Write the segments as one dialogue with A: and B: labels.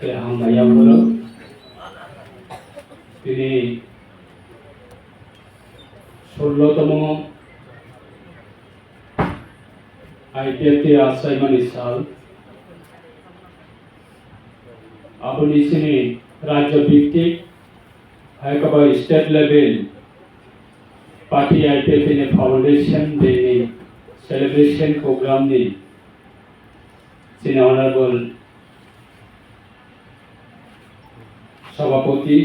A: হামবাইয়াম হলো তিনি 16তম IPFT आश्रयमानि साल अपनी सिनी राज्य भित्तिक हायकबा स्टेट लेवल पार्टी IPFT ने फाउंडेशन डे ने सेलिब्रेशन प्रोग्राम ने सिनी ऑनरेबल सभापति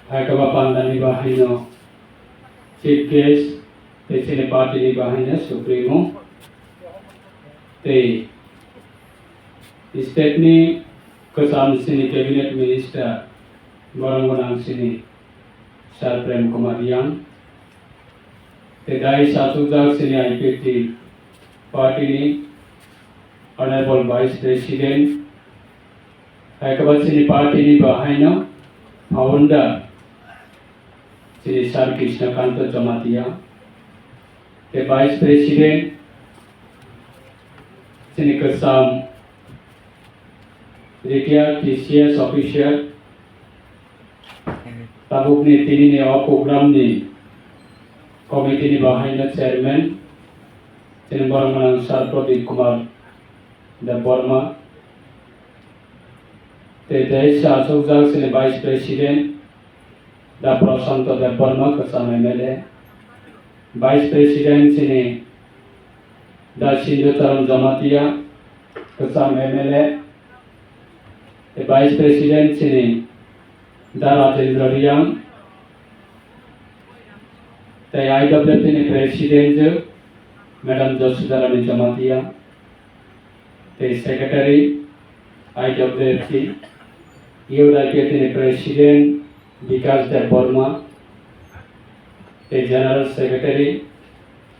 A: हायकबा पांडानी बाहिनो चीफ गेस्ट सिनी पार्टी ने बाहिनो सुप्रीमो स्टेटनि गोजाम सिनी कैबिनेट मिनिस्टार बरंगनां सिनी सार प्रेम कुमार यां दाई सातुजाक सिनी IPFT party honourable vice president हायकबा सिनी पार्टी बाहायनो फाउंडर सिनी सार कृष्णकांत जमातिया वाइस प्रेसिडेंट सिनी गोजाम रिटायर्ड TCS ऑफिसर ताबुकनि तिनिनि प्रोग्रामनि कमिटिनि बाहायनो चेयरमैन सिनी बरंगनां सार प्रदीप कुमार देव वर्मा देश आशोकजाक सिनी वाइस प्रेसिडेंट दा प्रशांत देव वर्मा गोजाम MLA वाइस प्रेसिडेंट सिनी दा सिंधुचरण जमातिया गोजाम MLA वाइस प्रेसिडेंट सिनी दा राजेंद्र रियां IWFT नि president madam Jasudarani Jamatia secretary IWFT IPFT नि president Vikas Dev Varma general secretary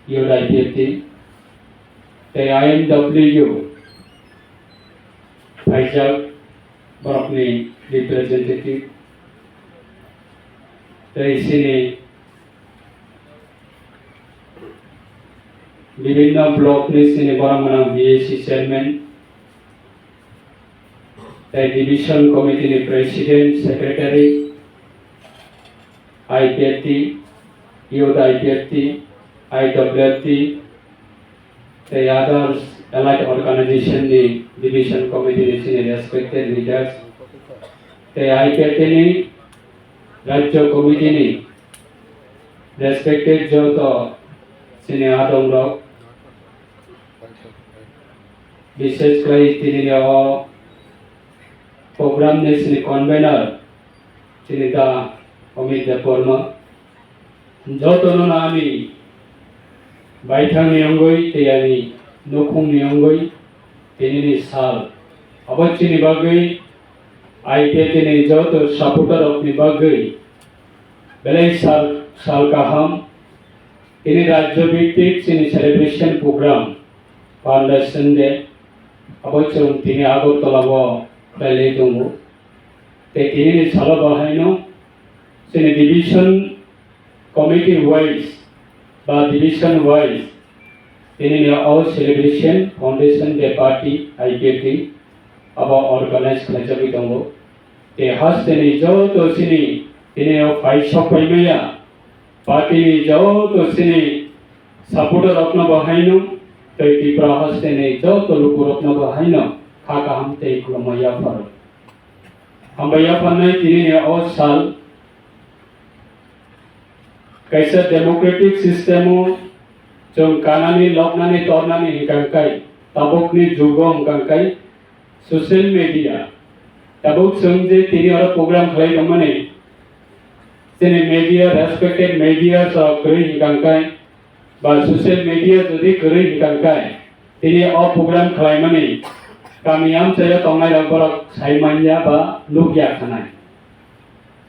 A: IPFT IMW भाईजाग बरकनि रिप्रेजेंटेटिव सिनी विभिन्न ब्लॉक नि सिनी बरंगनां BAC चेयरमैन डिविजन कमिटी नि president secretary IPFT IPFT IWFT others allied organization ni division committee ni sini respected leaders IPFT ni राज्य कमिटी ni respected जो तो sini adong log विशेष कर तिनी प्रोग्राम ने sini convener sini दा अमित देव वर्मा जो तो नामी बाइथांनि अंगई तेयानि नखुंनि अंगई तिनिनि साल अबच्चिनि बागै IPFT नि जत सपोर्टर अपनी बागै बेले साल गाहाम तिनि राज्य भित्तिक सिनि सेलिब्रेशन प्रोग्राम फाउंडेशन डे अबच्चों तिनि आगरतलाव रायलाय दङ तिनिनि साल बाहायनो सिनि डिविजन कमिटी वाइज बा डिविजन वाइज तिनी all celebration foundation day party IPFT अब ऑर्गेनाइज खालामजाबाय दङ हास तिनी जत सिनी तिनी फाइसक फैमाया पार्टी जत सिनी सपोर्टर अपना बाहायनो तिप्रा हास तिनी जत लुकुर अपना बाहायनो खा गाहाम खुलुमनाया फार हामबाया फाननाय तिनी ऑल साल कैसे डेमोक्रेटिक सिस्टम जों कानानि लकनानि तोरनानि हिंकांकाय ताबुकनि जुगो हिंकांकाय सोशल मीडिया ताबुक जों जे तिनि प्रोग्राम खालामदोंमोन जोंनि मीडिया रेस्पेक्टेड मीडिया गरै हिंकांकाय बा सोशल मीडिया जुदि गरै हिंकांकाय तिनि प्रोग्राम खालामनानै गामि आमचायाव थांनाय रबरक साइमानिया बा लुगिया खानाय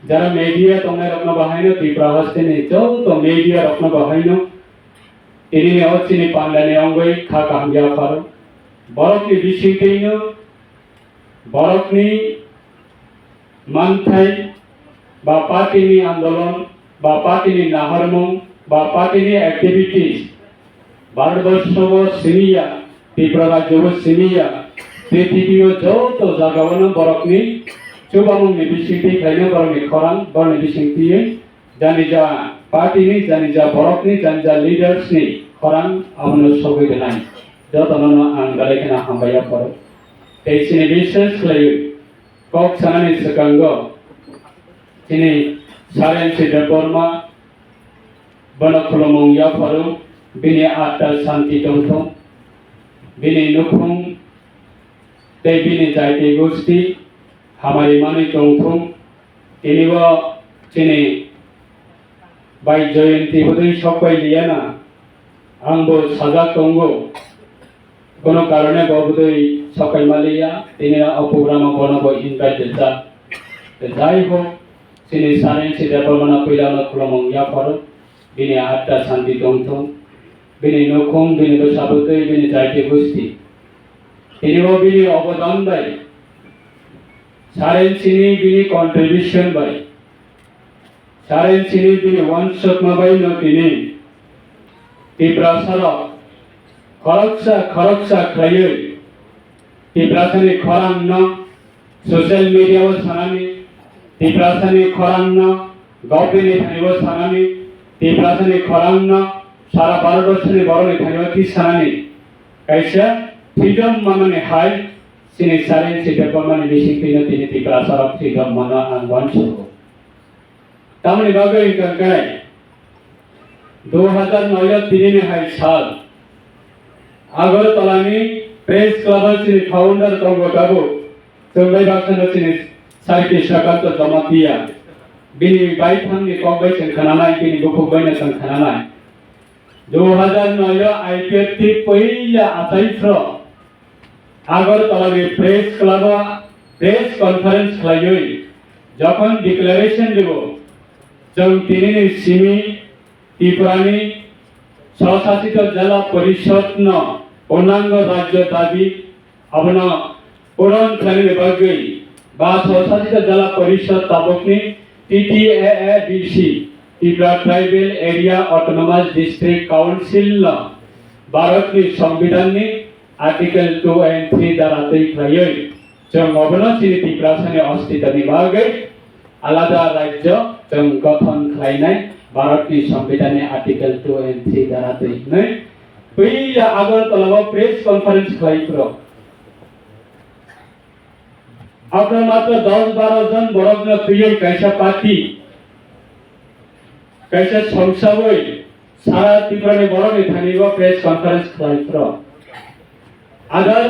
A: जरा मीडिया तंगना रखना बाहायनो तिप्रा हस्तेनि जो तो मीडिया रखना बाहायनो तिनी औचिनि पांडानि अंगै खा कामया फार बरकनि बिसिंथैनो बरकनि मानथाय बा पार्टीनि आंदोलन बा पार्टीनि नाहरमुं बा पार्टीनि एक्टिविटीज भारतवर्षव सिमिया त्रिपुरा राज्यव सिमिया prithibiyo joto jagawano borokni chubamungni bisingti khaino borokni khorang borokni bisingti janija party ni janija borokni janja leaders ni khorang abono sobidenai jotono ang galekena hambaya pore teisini bishes khlayu kok sanani sekango ini Saren Siddharma Banakulomong Yafaru Bini Atal Santi Tongtong Bini Nukhung Te Bini Jaiti Gusti Hamari Mani Tongtong Ini wa Cini Bai Joyanti Budui Shokai Liana Angbo Sajak Tonggo Kono Karone Bobudui Shokai Malia Ini Opograma Bonobo Invite Jai Ho Sini Saren Siddharma Pilana Kulomong Yafaru Bini Atta Santi Tongtong Bini Nukhung Bini Besabutai Bini Jaiti Gusti Ini wo Bini Obodan Bai Saren Sini Bini Contribution Bai Saren Sini Bini One Shot Mabai No Bini Tiprasara Kharaksa Khayoy Tiprasani Khorang No Social Media was Sanani Tiprasani Khorang No Gaupini Thaniwa Sanani Tiprasani Khorang No Sara Bharatbashani Boroni Thaniwa Ti Sanani Kaisa Freedom Mamani Hai Sini Saren Siddharma Bisingpino Tini Tiprasara Freedom Mana and One Show Tamani Bagai Kankai 2009 Tini Hai Sal Agartala ni Press Club Sini Founder Tongo Tabu Sungai Baksana Sini Saiti Shakanto Jamatia Bini Baithang ni Kogbai Sengkhananai Bini Bukukbai na Sengkhananai 2009 IPF ti पहिला आताइफ्रो Agartala ni Press Club Press Conference khlaiyoi যখন declaration দেব जों तिनी सिमी त्रिपुरानि स्वशासित जिल्ला परिषद पूर्णांग राज्य दाबी अबन पूरण खाने बागै बा स्वशासित जिल्ला परिषद ताबकनि TTAADC Tripura tribal area autonomous district council भारतनि संविधाननि आर्टिकल 2 and 3 द्वारा दैख्लायै जों अबनचिनि त्रिपुरानि अस्तित्वनि बागै आलादा राज्य जों गठन खालामनाय भारतनि संविधाननि आर्टिकल 2 and 3 द्वारा दैख्लायै पहिला आगरतलाव प्रेस कन्फरेन्स खालामफ्रो आफ्टर मात्र 10-12 जन बरग्न थुयै कैसा पार्टी कैसा संसाबै सारा त्रिपुरानि बरनि थानिबो प्रेस कन्फरेन्स खालामफ्रो अदर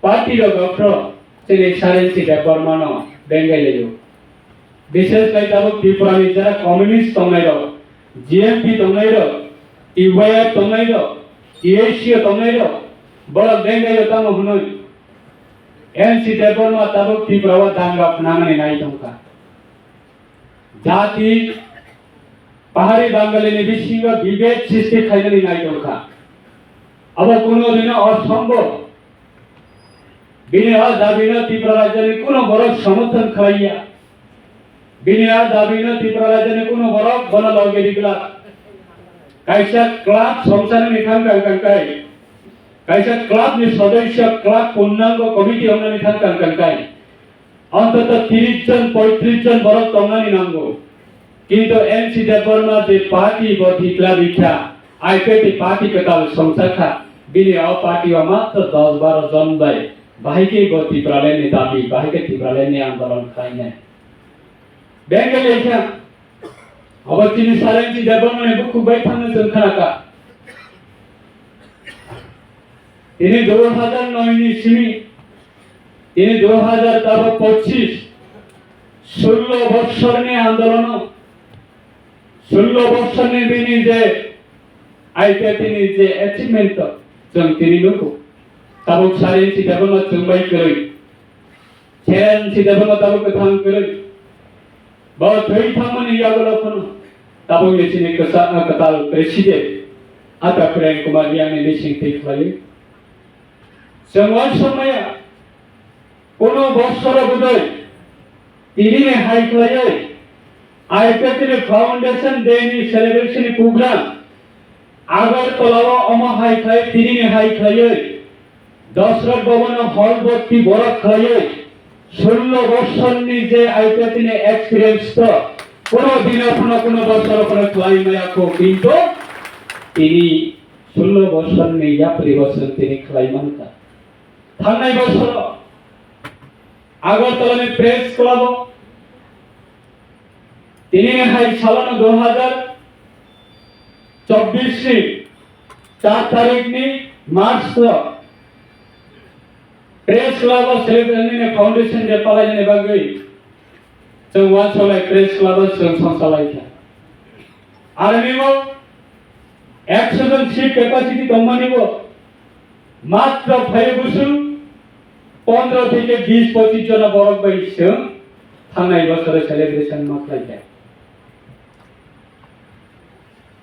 A: पार्टी र गफ्रो सेने सारेन सिद्धर्मा न बेंगलेयो विशेष गरी अब त्रिपुरानि जरा कम्युनिस्ट तंगनाय जीएमपी तंगनाय टीवाईआर तंगनाय एशिया तंगनाय बड़ बेंगलेयो तंग हुनै एनसी देबरमा तब त्रिपुरावा दांगा नांगनि नाय दंखा जाति पाहाड़ी बांगालीनि बिसिङाव विभेद सृष्टि खालामनानै नाय दंखा अब कोनो दिन असम्भव बिनिहा दाबिनो त्रिपुरा राज्यनि कोनो बरक समर्थन खालाया बिनिहा दाबिनो त्रिपुरा राज्यनि कोनो बरक बनलगिरिग्ला कैसा क्लाब संसारनि थांकांकाय कैसा क्लाब नि सदस्य क्लाब पूर्णांग कमिटी हमनानि थांकांकाय अंततः 30 जन 35 जन बरक तंगानि नांगो किंतु एनसी देबरमा जे पार्टी बथिक्ला बिख्या आइपेटी पार्टी कताल संसाखा बिनि अ पार्टीवा मात्र 10-12 जन बाय बाहिके गति प्रलयनि दाबी बाहिके त्रिप्रलयनि आन्दोलन खाइने बेंगली क्या अब तिनी सारेंची देबरमाने बुकु बैठाने जंखानाका तिनी 2009 नि सिमी तिनी 2025 16 বছরনি আন্দোলন 16 বছরনি বিনি যে आइपेटीनि जे अचिभमेन्ट जों तिनी नुको ताबुक सारेंची देबरमा जोंबाय करै सेरेंची देबरमा ताबुक थां करै बा थै थामनि यागलखन ताबुक निसिनि कताल प्रेसिडेंट आता प्रेम कुमार यानि मिसिं थैख्लायो जों समय कोनो बছর बुदै तिनी हाइख्लायै आइपेटीनि फाउंडेशन डे नि सेलिब्रेशन प्रोग्राम आगरतलाव अमा हाइख्लाय तिनी हाइख्लायै দশরথ ভবন হল ভর্তি বরফ খাইয়ে 16 বছর নিজে আইতে তিনি এক্সপিরিয়েন্স তো কোনদিন কোনো বছর কোনো ক্লাইমায়াকো কিন্তু তিনি 16 বছর নিয়া পরিবর্তন তিনি ক্লাইমানকা থানাই বছর আগরতলা প্রেস ক্লাব তিনি হাই সালানো 2024 4 तारीख ni मार्च प्रेस क्लब सेलिब्रेशन फाउंडेशन जे पालायने बागै जों वानसलाय प्रेस क्लब जों संसालायखा आरो निबो 100 जन सीट कैपेसिटी दंमानिबो मात्र 5 बोसोर 15 থেকে 20-25 জন बरक बायसो थांनाय बोसोर सेलिब्रेशन माखायखा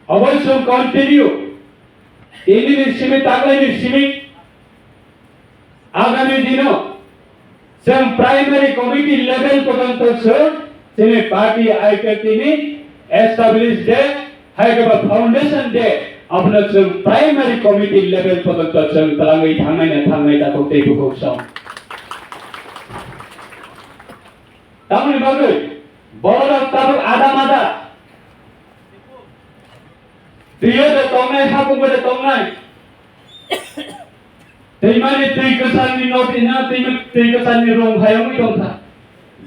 A: अवश्य कन्टिन्यू इन्दिनि सिमी तागलायनि सिमी आगामी दिनों जों प्राइमरी कमिटी लेवल पर्यंत जोंनि पार्टी आइपिएफनि एस्टाब्लिश डे हायगोबा फाउंडेशन डे अपना जों प्राइमरी कमिटी लेवल पर्यंत जों तलाङै थांनाय दाखौ दैखौ सम तामनि बागै बररा ताबो आदा मादा दियो दे तंनाय हाकुबो दे तंनाय दैमानि दै गोसाननि नदिना दै गोसाननि रंहायावै दंथा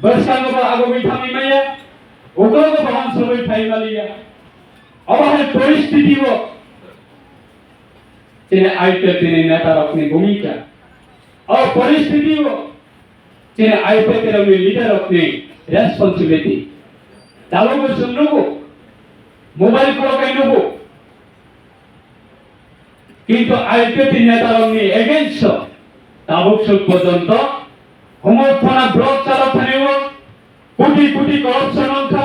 A: बरसाङोबा आगोबै थाङैमाया उगोबो बाहानसबै थाइमालिया अबाहाय परिस्थितिबो जेने आइपिएफ दिनै नेतारकनि भूमिका और परिस्थितिबो जेने आइपिएफ दिनै लिडारकनि रेस्पॉन्सिबिलिटी दाबो सोंनोबो मोबाइल कलकायनोबो কিন্তু আইপিএফ নেতারংনি এগেইনস্ট তাবুকসুক পর্যন্ত হোমওয়ার্কখানা ব্লক চালক থানিও কোটি কোটি করাপশন অংখা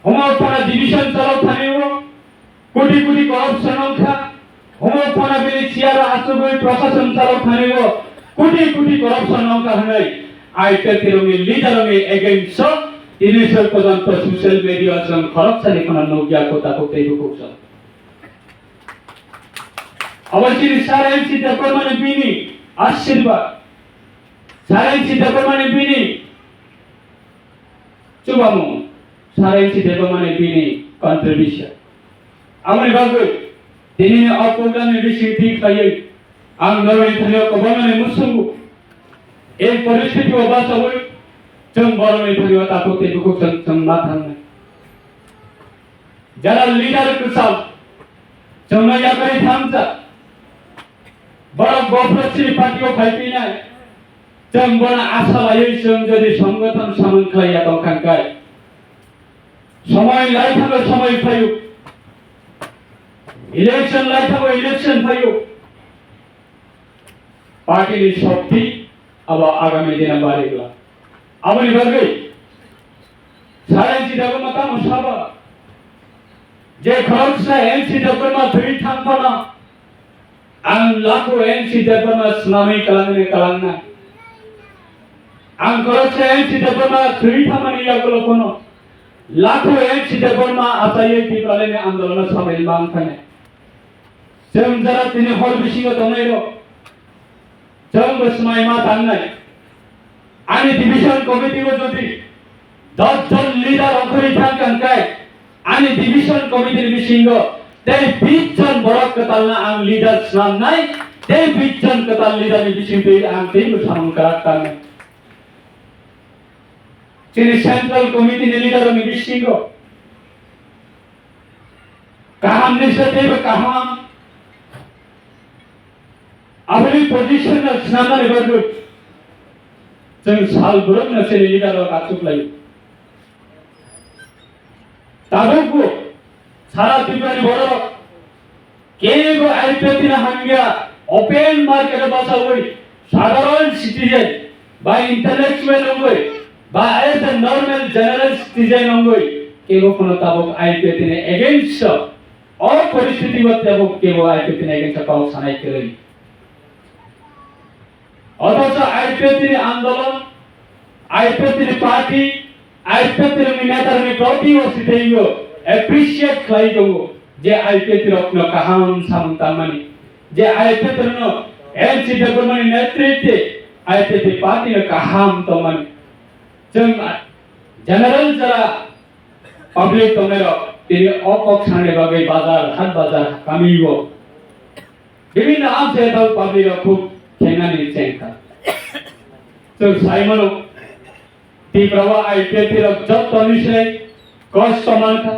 A: হোমওয়ার্কখানা ডিভিশন চালক থানিও কোটি কোটি করাপশন অংখা হোমওয়ার্কখানা বিলি চেয়ার আসুবই প্রশাসন চালক থানিও crore crore corruption অংখা হনাই IPF রংনি লিডারংনি against initial পর্যন্ত সোশ্যাল মিডিয়া জন খরচসানি কোন নগিয়া কথা কইতে বুকছ अवश्य सारांची दपरमाने बिनी आशीर्वाद सारांची दपरमाने बिनी चुबामो सारांची दपरमाने बिनी कंट्रीब्यूशन आमनि बागै दिनै अप्रोग्रामनि विषय थि खायै आं नरनि थानायाव कबानानै मुसुंगु ए परिस्थिति अबासबै जों बरनि थानायाव ताको तेबुखौ जों मा थांनाय जारा लिडार कुसाव जों याकरि थांजा बड़ा गफरसि पार्टियाव फायफैनाय जों बड़ा आशा लायै जों जुदि संगठन सामोनख्लाया दंखांखाय समय लायथाङो समय फायो इलेक्शन लायथाङो इलेक्शन फायो पार्टीनि शक्ति अब आगामी दिन बारिगला आबनि बागै सारांची दगमा मुसाबा जे खरचसा एनसी दगमा थै थांफाना आं लाखो एनसी दबरमा सुनामी कलांना आं करसे एनसी दबरमा थ्री थामानि यागलो कोनो लाखो एनसी दबरमा आसायै तिब्रालेनि आन्दोलन सामिल मांखाने जों जरा दिनै हर बिसिङाव दंनायरो जों बसमाय मा दाननाय आंनि डिभिजन कमिटिखौ जुदि 10 जन लिडार अंखरि थांखांखाय आंनि डिभिजन कमिटिनि बिसिङाव ते 20 जन बरक कतालना आं लीडर स्नाम नाय ते 20 जन कताल लीडर नि बिसिं ते आं ते सामन कराkan जेने सेंट्रल कमिटी नि लीडर नि बिसिं को काम निसते काम अपनी पोजीशन न स्नाम ने बदु जों साल बरक न से लीडर आचुक लायो ताबुको सारा त्रिपुरानि बड़ केबो आइपिएफनि हांगिया ओपन मार्केट बासावै साधारण सिटीजन बा इंटेलेक्चुअल होय बा as a normal general citizen होय केबो कोनो ताबो आइपिएफनि एगेंस्ट और परिस्थिति बताबो केबो आइपिएफनि एगेंस्ट पाव सानाय करे अथच आइपिएफनि आंदोलन आइपिएफनि पार्टी आइपिएफनि नेतारनि प्रति वसितैयो एप्रिशिएट खालामो जे आइपिएफ रखनो काहाम सामतामानि जे आइपिएफ रनो NC Department नेतृत्व IPP पार्टी का काम तो मन जंग जनरल जरा पब्लिक तो मेरा ini okok sane bagai bazar hat bazar kami wo বিভিন্ন আছে তাও পাবলিক খুব ঠেঙ্গানি চেঙ্কা তো সাইমন তীব্রবা আইপিএটি যত নিশ্চয় কষ্ট মানকা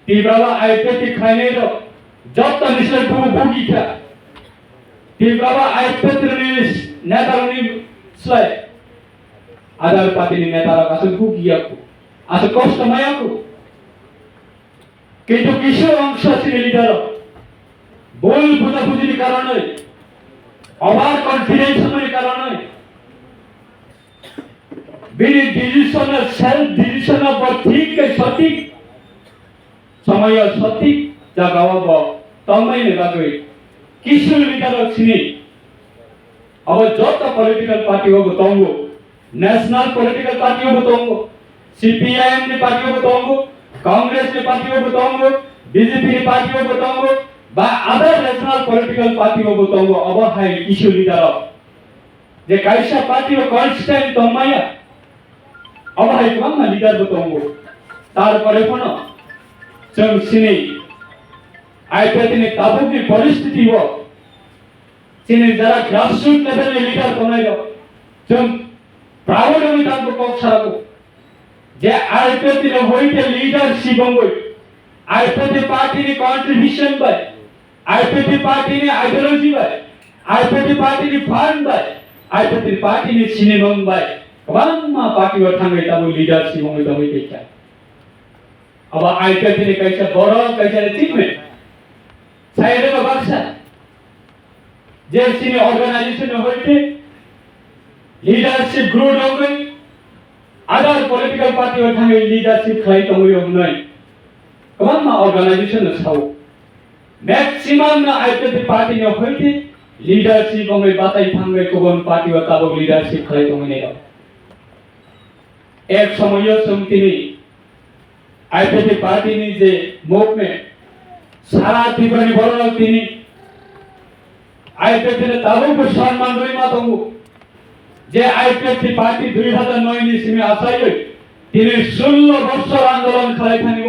A: তীব্রবা আইপিএটি খাইনে যত নিশ্চয় বুগি খা তীব্রবা আইপিএটি নেতারনি স্লাই আদার পাতিনি নেতারা কাছে বুগি আকু আছে কষ্ট মায়াকু কিন্তু কিছু অংশ আছে লিডার ভুল বুঝাবুঝির কারণে ওভার কনফিডেন্সের কারণে বিনি ডিসিশন সেলফ ডিসিশন অফ ঠিক সঠিক সময় সঠিক জায়গা হব তমাই নেবাগৈ কিছু লিডার ছিনি अब যত পলিটিক্যাল পার্টি হব তঙ্গ ন্যাশনাল পলিটিক্যাল পার্টি হব তঙ্গ সিপিআইএম নি পার্টি হব তঙ্গ कांग्रेस ने पार्टी को बताऊंगा बीजेपी ने पार्टी को बताऊंगा बा अदर नेशनल पॉलिटिकल पार्टी को बताऊंगा अब है इशू लीडर जे कैसा पार्टी को कॉन्स्टेंट तमाया अब है कौन ना लीडर बताऊंगा तार परे कोन चम सिने आईपीएटी ने ताबू की परिस्थिति हो सिने जरा ग्रासरूट लेवल में लीडर बनायो चम प्राउड में ताको पक्षा को जे आईपीएटी रे होइते लीडरशिप होय आईपीएटी पार्टी ने कंट्रीब्यूशन बाय आईपीएटी पार्टी ने आइडियोलॉजी बाय आईपीएटी पार्टी ने फंड बाय आईपीएटी पार्टी ने सिनेमा बाय कबांमा पार्टी व थांगे तब लीडरशिप होय तब केचा अब आईपीएटी ने कैसा बड़ो कैसा अचीवमेंट साइड में बक्सा जे सिने ऑर्गेनाइजेशन होइते लीडरशिप ग्रो हो गई अदर पॉलिटिकल पार्टी उठाने लीडरशिप खाई तो हुई नहीं कौन ना ऑर्गेनाइजेशन साउ मैक्सिमम ना आईपीएटी पार्टी ने होई थी लीडरशिप में बताई थांगे कौन पार्टी होता वो लीडरशिप खाई तो नहीं रहा एक समय समिति ने आईपीएटी पार्टी ने जे मूवमेंट सारा तीव्रनी बोलना तीनी आईपीएटी ने ताबू को सम्मान दोई मातंगु যে আইপিএটি পার্টি 2009 নি সিমে আসাইলে তিনি 16 বছর আন্দোলন খাই থানিব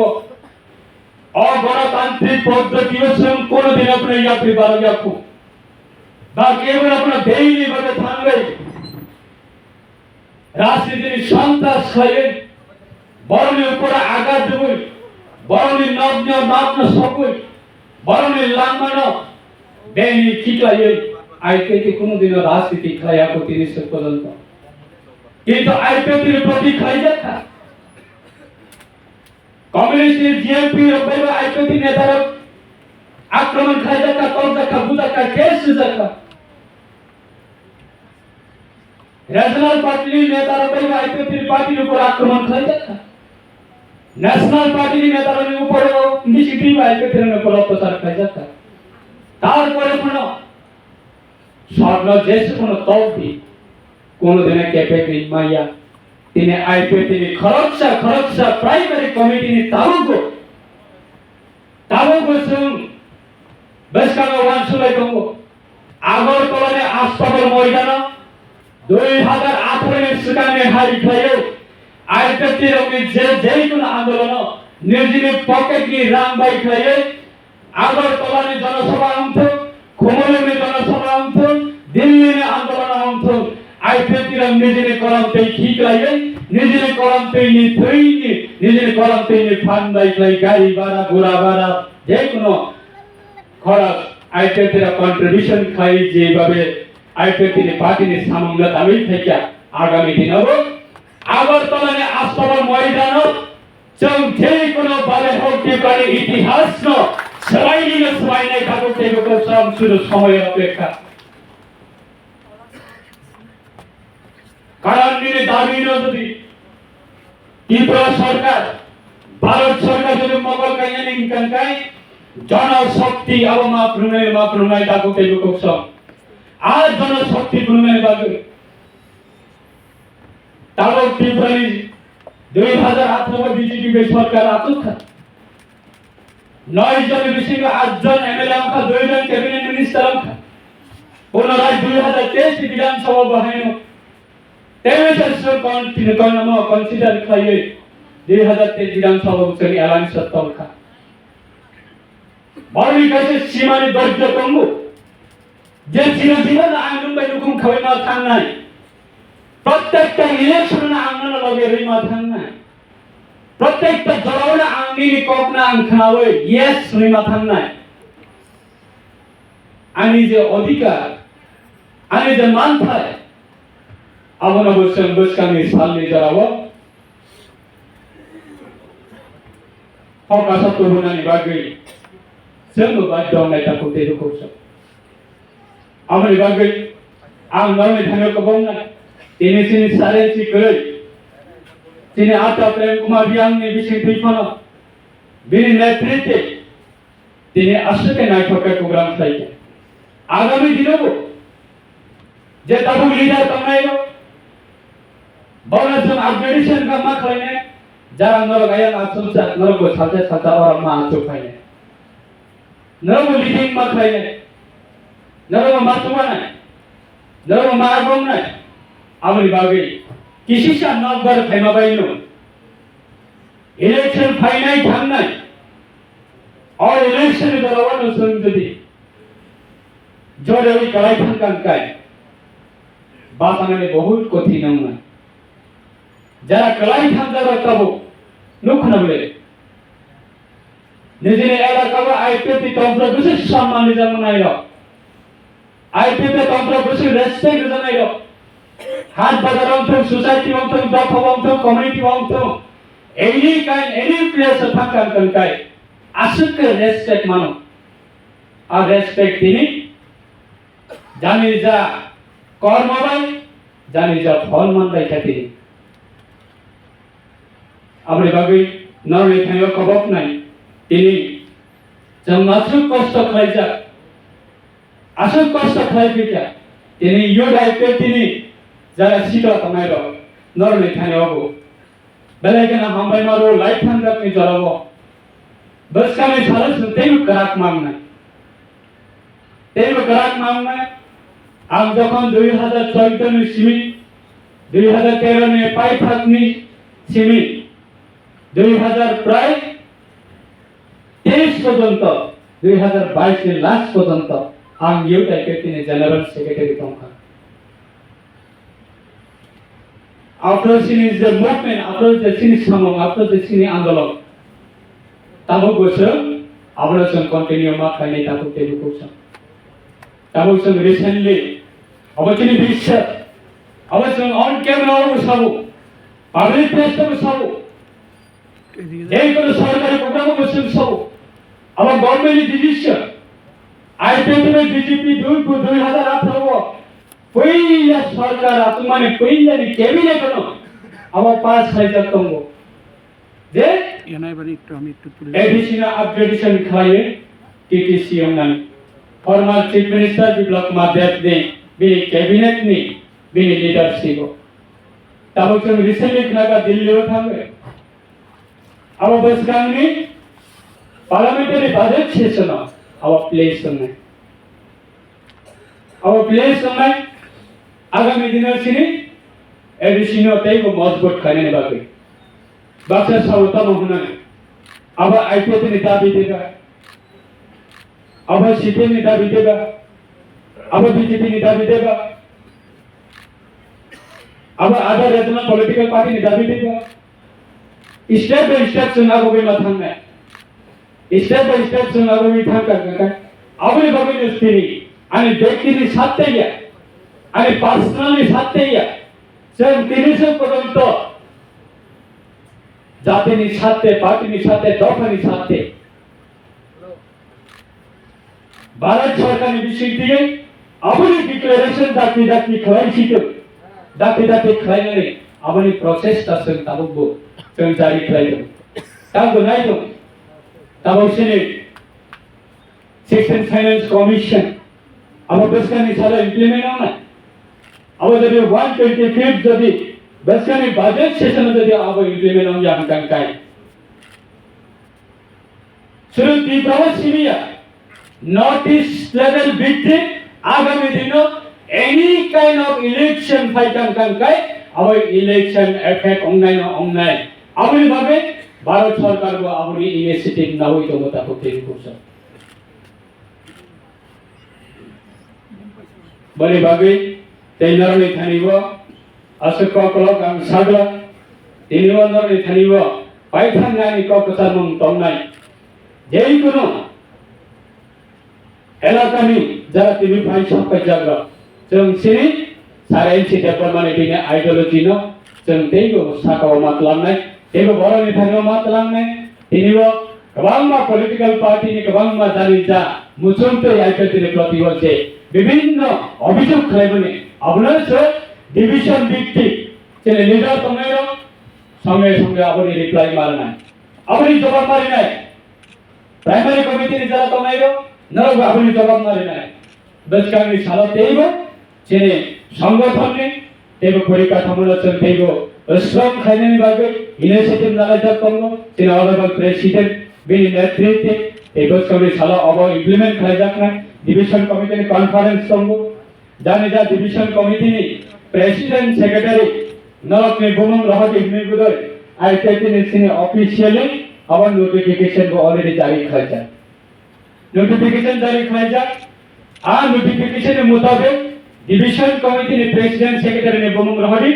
A: অগণতান্ত্রিক পদ্ধতিও সম কোন দিন আপনি ইয়াত্রী বারো ইয়াকু বা কেবল আপনি দেইনি ভাবে থাকবে রাজনীতির সন্ত্রাস খাইয়ে বরণের উপরে আঘাত দেব বরণের নগ্ন সকল বরণের লাঙ্গন বেনি ঠিকাইয়ে आईपीएटी কোনো দিন রাজনীতি খায়া को 30 পর্যন্ত কিন্তু আইপিএটির প্রতি খাই দেখা কমিউনিস্ট জিএমপি রবের আইপিএটি নেতারা আক্রমণ খাই দেখা কোন দেখা বুঝা কা কেস দেখা ন্যাশনাল পার্টির নেতারা রবের আইপিএটির পার্টির উপর আক্রমণ খাই দেখা ন্যাশনাল পার্টির নেতারা উপরে ইনিশিয়েটিভ আইপিএটির উপর অত্যাচার খাই দেখা তারপরে কোনো স্বর্ণ জেসে কোনো তৌফি কোন দিনে ক্যাপেটি মাইয়া তিনি আইপিএটি নি খরচা প্রাইমারি কমিটি নি তাবুগো সুন বেসকানো ওয়ানসুলাই দঙ্গো আগরতলায় আস্তাবল ময়দান 2018 এর সেখানে হাই খায়ও আইপিএটি র যে কোন আন্দোলন নির্জিনে পকেট নি রাং বাই খায়ে আগরতলায় জনসভা অংশ खुमोले में जनसभा अंत दिल्ली में आंदोलन अंत आईपीएटी रा निजेने करंते ठीक लागे निजेने करंते नि थैनि निजेने करंते नि फान्दाइ लाई गाड़ी भाड़ा घोड़ा भाड़ा जे कोनो खरच आईपीएटी रा कंट्रीब्यूशन खाई जे भाबे आईपीएटी नि पार्टी नि सामंगा दाबी थाका आगामी दिन हो আগরতলা ने आस्तबल मैदान जों जे कोनो भाबे होते पारे इतिहास न সবাইলে সবাই নাই কাগজ থেকে সব শুরু সময় অপেক্ষা কারণ নিয়ে দাবি যদি ত্রিপুরা সরকার ভারত সরকার যদি মোগল কাইয়ানি কানকাই জনশক্তি অবমা প্রণয় দাগো থেকে সব আর জনশক্তি প্রণয় দাগো তাও ত্রিপুরানি 2018 বিজেপি সরকার আতুখা 9 জন বিশিষ্ট 8 জন এমএলএ অংশ 2 জন ক্যাবিনেট মিনিস্টার অংশ পুনরায় 2023 বিধানসভা বাহানো তেমেশাসন কনসিডার খাইয়ে 2023 বিধানসভা বছর এলান সত্তরখা বাড়ি কাছে সীমানি দর্জ কমবো যে চিরজীবন আইনুম বাই নুকুম খাওয়াই মা থান নাই প্রত্যেকটা ইলেকশন আংনা লগে রই মা থান নাই প্রত্যেকটা জড়াওনা আংনি ককনা আংখাওয়ে ইয়েস রই মা থান নাই আমি যে অধিকার আমি যে মান থাই আবন অবশ্যই বসকামি সালনি জড়াবো হক আশা তো হুনানি বাগৈ जोंबो बाध्य नायताखौ तेरुखौसो आमनि बागै आं नावनि थांनो गोबां दिनै जोंनि सारेन्सि गै दिनै आटा प्रेम कुमार बियांनि बिसिं दैफानाव बिनि नेतृत्वे दिनै आसुके नायथावथाव प्रग्राम खालामो आगामी दिनावबो जे दाबो लिडार बानायो बावना जों आपग्रेडेशन का मा खालामनाय जारा नरगाया आसुसा नरगो साथे साथा अरा मा आसुफायनाय नरगो लिडिं मा खालामनाय नरगो मा तुमानाय नरगो मा आगमनाय आमनि बागै किसिसा नगर खायमाबायनो इलेक्शन फाइनाय थांनाय और इलेक्शन दरावानो जों जुदि जरै गलाय थांगांखाय बासानानै बहुत कठिन नङा যারা গলায় থাকার তাবো নুখনাবলে নিজের এলাকায় আইপিপি তন্ত্র বিশেষ সম্মান জানাইল আইপিপি তন্ত্র বিশেষ রেসপেক্ট জানাইল হাট বাজার অন্তর সোসাইটি অন্তর দফা অন্তর কমিউনিটি অন্তর এনি প্লেস থাকার কানকাই আসুকে রেসপেক্ট মানো আর রেসপেক্ট তিনি জানি যা কর্মবাই জানি যা ফল মানবাই থাকে आमनि बागै नरनि थांनो कबक नाय दिनै जों आसुक कष्ट खालायजा आसुक कष्ट खालायफैजा दिनै युथ आइपिएल दिनै जारा सिदा थानायल नरनि थांनोबो बेलायगोना हामबाय मारो लाइफ थांजाकनि जराबो बसकानि सालस तेबो गराक मामनाय आं जखन 2014 नि सिमी 2013 नि पाइथाकनि सिमी 2000 प्राय 23 पर्यंत 2022 के लास्ट पर्यंत आं युथ आइपिएल जनरल सेक्रेटरी दंखा आफ्टर सिनी द मूवमेंट आफ्टर द सिनी सामं आफ्टर द सिनी आंदोलन ताबो गोसो आबो जों कन्टिन्यू मा खायनाय ताबो तेबुखौसो ताबो जों रिसेंटली अबचिनि बिश्वास अबो जों on camera Sabo public place तो साबो এই কোন সরকারি প্রোগ্রামও বসেন সব আমার গভর্নমেন্ট ডিসিশন আইপিএল বিজেপি 2018 পইলা সরকার আত্মানে পইলা নি ক্যাবিনেট ন আমার পাস হাজার তঙ্গ যে এনাইবারে একটু তুলে এডিশনাল আপগ্রেডেশন খায়ে TTC online formal chief minister Biplab Kumar Deb ने বিনি ক্যাবিনেট নি বিনি লিডারশিপ তাবো जों রিসেন্টলি খাগা দিল্লিও থামবে our Basgangni parliamentary budget session our place tonight. Our place tonight agami dinar sini additional type of mosbot khane ne bagui. Baksa sauta mohna aba IPT ni dabi dega aba CPM ni dabi dega aba BJP ni dabi dega aba other regional political party ni dabi dega step by step चुनाव में माथां में step by step चुनाव में थांग का अबे बगे नस्तिनी आणि व्यक्तीनी साथ्यया आणि पर्सनली साथ्यया जों 300 पर्यंत जातीनी साथ्य पार्टीनी साथ्य दफानी साथ्य भारत सरकारनि बिसिं दिगे अबनि डिक्लेरेशन दाखि खालायनानै अबनि प्रोसेस दासों ताबो जों जारि खालायदों ताबो नायदों ताबो सिनि सेक्शन फाइनेंस कमिशन अब बसकानि सारा इमप्लिमेंट होना अब जदि 125 जदि बसकानि बजेट सेशन जदि अब इमप्लिमेंट हो या कांकाय सुरु तीव्रव सिमिया नॉर्थ ईस्ट लेवल भित्ति आगामी दिनों any kind of election फाइटन कंकाय अब election effect ऑनलाइन अबुनी भावे भारत सरकार को अबुनी इनिशिएटिभ नहुई तो मत आपको तेरी कुछ बड़े भावे तेलर में थानी वो अशोक कॉकलोग हम सागला तेलर में थानी वो पाइथन गानी कॉकसार मंग तोंगनाई यही कुनो एलाकानी जरा तीन भाई सब का जागरा जों सिनी सारे इंची डेवलप माने बिने आइडियोलॉजी नो जों तेगो साकाव मातलांनाय तेगो बरनि थांगो मातलांनाय तिनिबो गोबांमा पॉलिटिकल पार्टी नि गोबांमा जानि जा मुसुमते आइडियोलॉजी प्रतिबद्धे विभिन्न अभियोग खालामने अबुनासो डिविजन भित्तिक जेने लिडार तंगायरो संगे संगे अबुनि रिप्लाई मारनाय अबुनि जवाब मारिनाय प्राइमरी कमिटी नि जरा तंगायरो नरगो अबुनि जवाब मारिनाय बसकांनि साला तेगो जेने संगठननि तेगो परिकाठामोनो जों तेगो स्ट्रंग खायनायनि बागै इनिशिएटिभ लानाय दंगो जेने अनरेबल प्रेसिडेन्ट बिनि नेतृत्वे तेगो बसकांनि साला अब इमप्लिमेन्ट खालामजानाय डिविजन कमिटी नि कॉन्फ्रेंस दंगो जाने जा डिविजन कमिटी नि प्रेसिडेंट सेक्रेटरी नरकनि बुमुं रहति निगुदर आईटीटी नि सिने ऑफिशियली अब नोटिफिकेशन को ऑलरेडी जारी खायजा नोटिफिकेशन जारी खायजा आ नोटिफिकेशन के मुताबिक डिविजन कमिटी नि प्रेसिडेंट सेक्रेटरी ने बुमुं रहति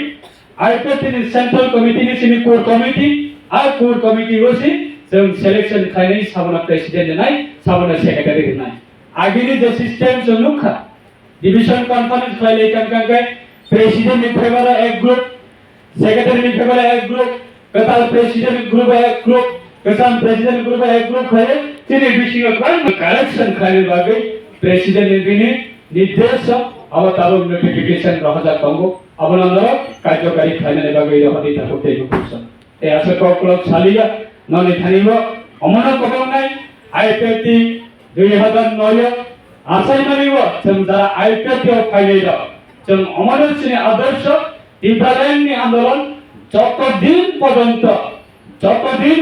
A: आईटीटी नि सेंट्रल कमिटी नि सिने कोर कमिटी आ कोर कमिटी होसि जों सिलेक्शन खायनाय साबना प्रेसिडेंट नाय साबना सेक्रेटरी नाय आगिनि जो सिस्टम जो नुखा डिविजन कॉन्फ्रेंस खायले कांकांगाय प्रेसिडेंट नि फेवर एक ग्रुप सेक्रेटरी नि फेवर एक ग्रुप कताल प्रेसिडेंट ग्रुप एक ग्रुप कसान प्रेसिडेंट ग्रुप एक ग्रुप खाये तिनि बिसिङाव गोबां करेक्सन खायनो बागै प्रेसिडेंट नि बिनि निर्देश अब ताबो नोटिफिकेशन रहजा दंगो अब नन्दर कार्यकारी खायनाय बागै रहति थाको तेगु कुसन ते आसे कक्लक सालिया ननि थानिबो अमन कबंनाय आईपीटी 2009 आसायमानिबो जों जरा आईपीटी फाइनायद जों अमरसिनि आदर्श टिप्रालायननि आन्दोलन যতদিন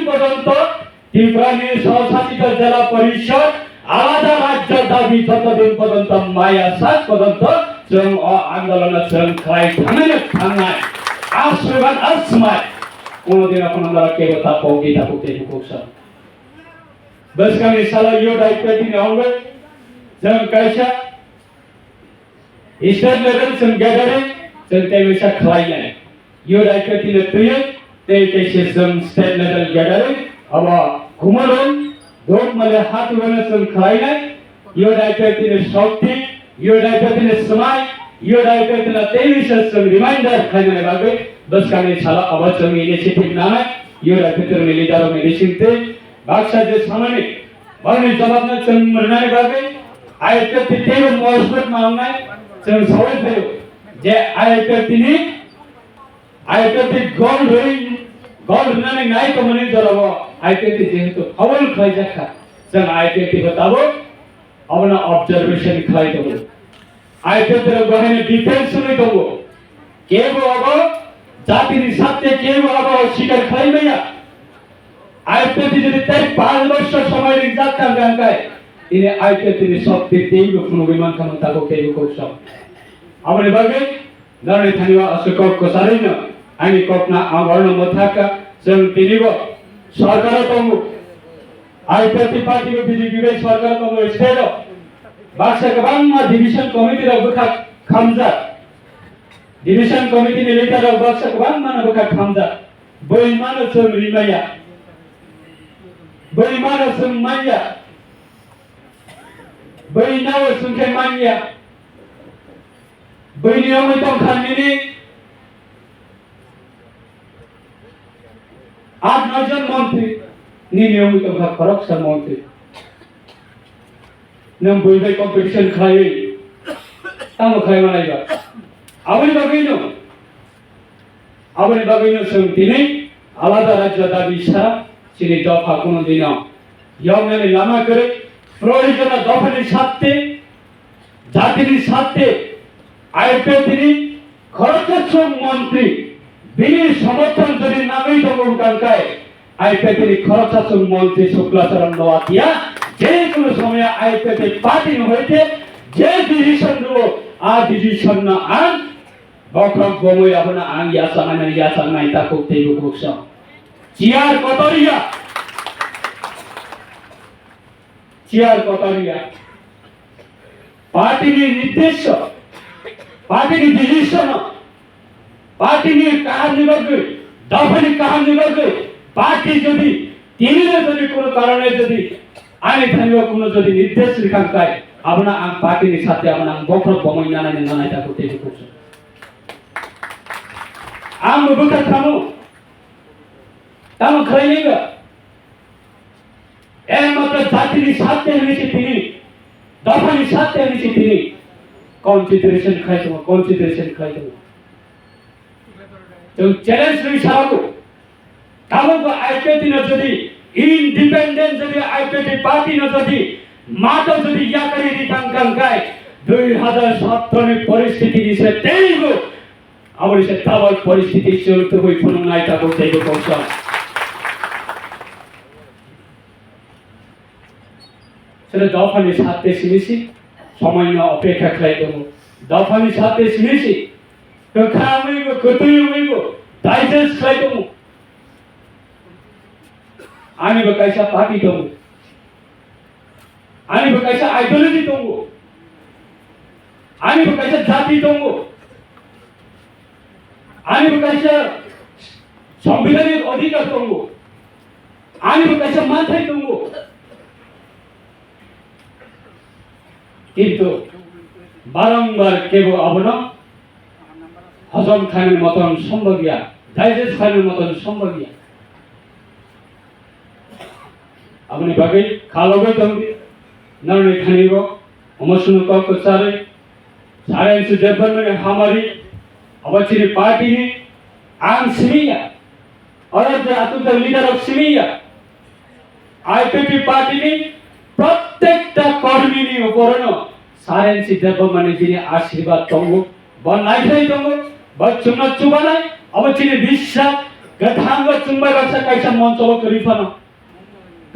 A: পর্যন্ত ত্রিপুরানি স্বশাসিত জেলা পরিষদ আলাদা রাজ্য দাবি যতদিন পর্যন্ত মায়া সাত পর্যন্ত जों आन्दोलन जों खाय थांनाय आश्रयबान आसमाय कोनोदिन अपन हमरा के बता पोगी थाको तेगु कुसन बसकांनि साला यो आईपीटी नि अंग जों कायसा स्टेट लेवल जों गेदारिं जों तेगुसा खालायनाय यो आईपीटी नि तुय ते कैसे जों स्टेट लेवल गेदारिं अब घुमरन दोक मले हाथ वने जों खालायनाय यो आईपीटी नि शक्ति यो आईपीटी नि समाय यो आईपीटी नि तेविसा जों रिमाइंडर खायनाय बागै बसकांनि साला अब जों इनिशिएटिभ लानाय यो आईपीटी नि लिडार मेडिसिनते बाक्सा जे सामने बरनि जवाबना जों मोननाय बागै आईपीटी तेगो मजबुत मावनाय जों सावराय थायो जे आईपीटी गोल होनानै नाय को मने जराव आईपीटी जेहेतु फावल खायजाखा जों आईपीटी बताबो अबना ऑब्जर्वेशन खाय दबो आईपीटी रो गहने डिफेंस नै दबो केबो अब जातिनि साथे केबो अब शिकार खायमैया आईपीटी যদি তাই 5 বছর সময় রিজার্ভ কাঙ্গায় ইনি आईपीटी नि শক্তি তেইগো কোনো বিমান কামন তাগো কেগো কোসম আমরে বাগে নারে থানিবা অশোক কোসারিন आंनि कपना आगरन मथाका जों तिनिबो सरकार दङ आईपीटी पार्टी को बीजेपी बे सरकार दङ स्टेट बाक्सा गोबां डिविजन कमिटी रो बखा खामजा डिविजन कमिटी नि लिडार बाक्सा गोबां माने बखा खामजा बैमानो जों रिमाया बैमानो जों माया बैनाव जोंखे मानिया बैनियाव दं खानिनि 8-9 जन मंत्री नियमित करप्शन मंत्री नों बयबो कम्पिटिशन खायो तांगो खायमानायबा आबनि बागैनो जों दिनै आलादा राज्य दाबि सा सिनि दफा कोनो दिनाव यावनानै लामा करे प्रयोजन दफानि साथे जातिनि साथे आईपीटी खरच मंत्री बिनि समर्थन যদি নামেই দমন কাঙ্কায় आईपीटी खरच मंत्री शुक्लाचरण नवातिया যে কোনো সময় आईपीटी पार्टी হইতে je decision do a decision na an bokrok gomoy abana ang yasa nai ta ko te ko sa ciar kotoria party ni निर्देश party ni decision party ni kahan bagui dafani kahan bagui party যদি তিনিরে যদি কোনো কারণে যদি আইন থানিও কোনো যদি নির্দেশ লিখান কাই আপনা আম পার্টির সাথে আপনা বকর বমই নানাইটা করতে করছে আম বুকা থামু তাম খাইলেগা এর মাত্র জাতির সাথে হয়েছে তিনি দফানি সাথে হয়েছে তিনি কনসিডারেশন খাইতো তো চ্যালেঞ্জ লই সারাবো কামক আইপিএটি ন যদি ইন্ডিপেন্ডেন্ট যদি আইপিএটি পার্টি ন যদি মাটো যদি ইয়া করে রিকাং গায় 2017 ની પરિસ્થિતિ છે તેવો આવડી છે તાવલ પરિસ્થિતિ ચલતો હોય પણ નાઈતા બોલતે ગો પહોંચા সেটা দফানি সাথে সিমিসি সময় না অপেক্ষা খাই দেবো দফানি সাথে সিমিসি তো খাওয়াইগো কতই হইগো ডাইজেস্ট খাই দেবো আমি বকাইসা পার্টি দেবো আমি বকাইসা আইডিওলজি দেবো আমি বকাইসা জাতি দেবো আমি বকাইসা সংবিধানের অধিকার দেবো আমি বকাইসা মাথায় দেবো কিন্তু বারংবার কেবল আবনা হজম খানের মতন সম্ভবিয়া ডাইজেস্ট খানের মতন সম্ভবিয়া আপনি বাকি খালবে তুমি नरने खानिगो अमसुन को चारे साइंस डेवलपमेंट हमारी अवचिनी पार्टी ने आम सिमिया और अतु द लीडर ऑफ सिमिया आईपीपी पार्टी ने प्रत्येकटा कर्मीनी उपरनो साइंस डेवलपमेंट जिनि आशीर्वाद तंगो बनाइथै तंगो बच्चुन चुबानाय अवचिनी বিশ্বাস गथांग चुंबाय बसा कैसा मञ्चलो करिफन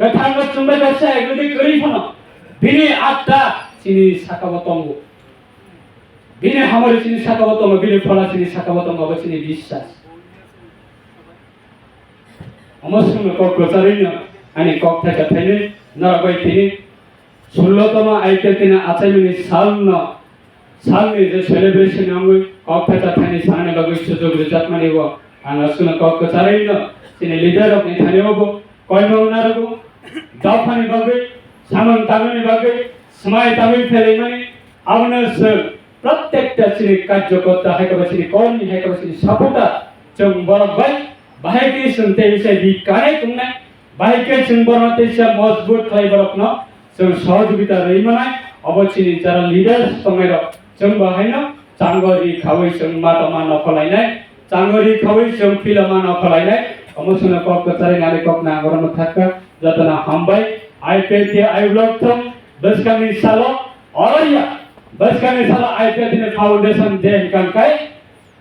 A: गथांग चुंबाय बसा एगुदि करिफन बिने आत्ता सिनी साकावतंगो बिने हमारे सिनी साकावतंगो बिने फला सिनी साकावतंगो बसिनी বিশ্বাস अमसुन को गोचारिन अनि कक्था कथैने नरबै तिनी 16तम आइकेतिन आचाइमिनि सालनि जे सेलिब्रेसन आंगु कक्था कथैने साने लगै सुजोग रिजातमानि व आंगसुन को गोचारिन सिनी लिडर अफ नेथानिओबो कयमौ नारगो दफानि बगै सामन तामिल बागे समाय तामिल फेलेमाने आवनस प्रत्येकटा सिनि कार्यकर्ता है कबसिनि कर्मी है कबसिनि सपोर्टा जों बरबाय बाहेके सुनते से बिकाने तुमने बाहेके जों बरनते से मजबूत खाइ बरकन जों सहयोगिता रैमानाय अबसिनि जरा लिडर्स तंगैर जों बाहायन चांगरि खावै जों मातमा नफलायनाय चांगरि खावै जों फिलमा नफलायनाय अमसुन कक कचारि नाले कक नागरन थाका जतना हामबाय आईपीएटी आयुलक्तम बसकानि सालो औरया बसकानि सालो आईपीएटी फाउंडेशन दे कंकाय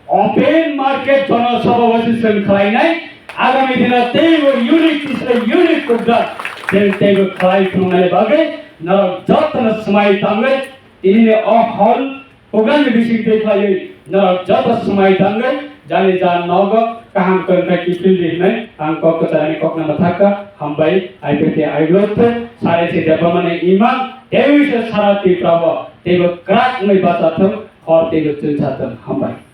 A: ओपन मार्केट जनसभा वसिसन खलाइनाय आगामी दिन तेगो यूनिक प्रोग्राम तेगो खलाइ खुनाले बागे न जतन समय तांगे तिनीले हल प्रोग्राम बिसिङ देखायो न जत समय तांगे जाने जान नग कहां करना की फील्ड में आं कक चारानि ककना मथाका हमबाई आईपीटी आइग्लोथ सारे से डेभलपमेन्ट इमान देवी से सारा ती प्रभ तेगो क्राक मै बाचाथम और तेगो चुनछाथम हमबाई